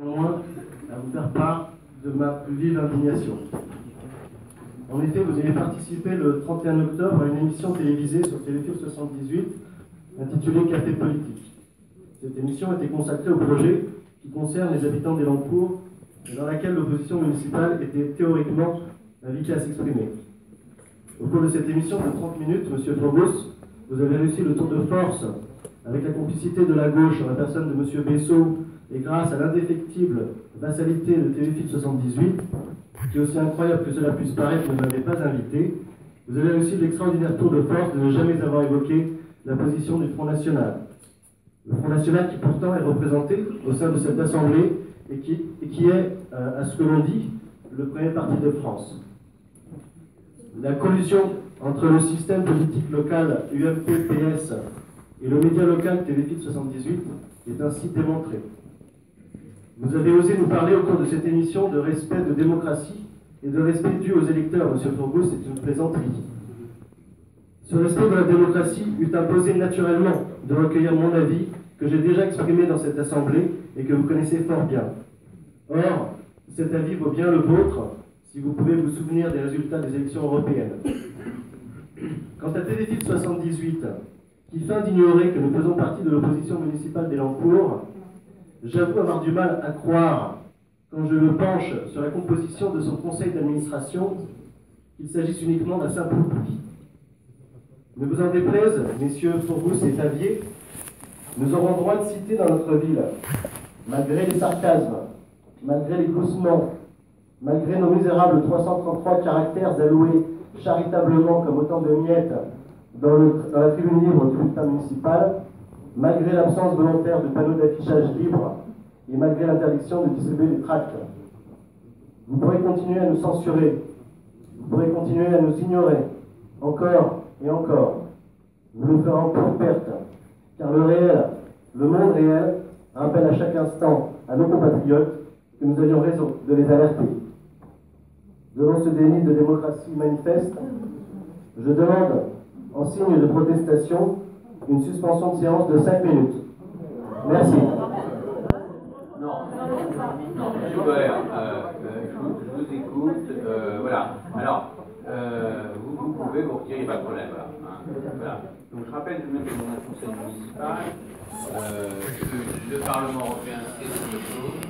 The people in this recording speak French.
Néanmoins, à vous faire part de ma plus vive indignation. En effet, vous avez participé le 31 octobre à une émission télévisée sur Téléfilm 78 intitulée Café politique. Cette émission était consacrée au projet qui concerne les habitants d'Elancourt et dans laquelle l'opposition municipale était théoriquement invitée à s'exprimer. Au cours de cette émission de 30 minutes, M. Phobos, vous avez réussi le tour de force avec la complicité de la gauche en la personne de M. Bessot et grâce à l'indéfectible vassalité de Téléfilm 78, qui est aussi incroyable que cela puisse paraître, ne m'avait pas invité, vous avez réussi l'extraordinaire tour de force de ne jamais avoir évoqué la position du Front National. Le Front National qui pourtant est représenté au sein de cette Assemblée et qui est, à ce que l'on dit, le premier parti de France. La collusion entre le système politique local UMP-PS et le média local Téléfilm 78 est ainsi démontrée. Vous avez osé nous parler au cours de cette émission de respect de démocratie et de respect dû aux électeurs, M. Phobos, c'est une plaisanterie. Ce respect de la démocratie eût imposé naturellement de recueillir mon avis que j'ai déjà exprimé dans cette assemblée et que vous connaissez fort bien. Or, cet avis vaut bien le vôtre si vous pouvez vous souvenir des résultats des élections européennes. Quant à Téléfilm 78, qui feint d'ignorer que nous faisons partie de l'opposition municipale d'Elancourt, j'avoue avoir du mal à croire, quand je me penche sur la composition de son conseil d'administration, qu'il s'agisse uniquement d'un simple oubli. Ne vous en déplaise, messieurs Phobos et Tavier, nous aurons droit de citer dans notre ville, malgré les sarcasmes, malgré les gloussements, malgré nos misérables 333 caractères alloués charitablement comme autant de miettes dans la tribune libre du bulletin municipal, malgré l'absence volontaire de panneaux d'affichage libre et malgré l'interdiction de distribuer des tracts. Vous pourrez continuer à nous censurer, vous pourrez continuer à nous ignorer, encore et encore. Nous nous ferons pour perte, car le réel, le monde réel, rappelle à chaque instant à nos compatriotes que nous avions raison de les alerter. Devant ce déni de démocratie manifeste, je demande, en signe de protestation, une suspension de séance de 5 minutes. Merci. Non, M. Boer, je vous écoute. Voilà. Alors, vous pouvez vous retirer, pas de problème. Voilà. Voilà. Donc, je rappelle tout de même que dans un conseil municipal, le Parlement européen, c'est une chose.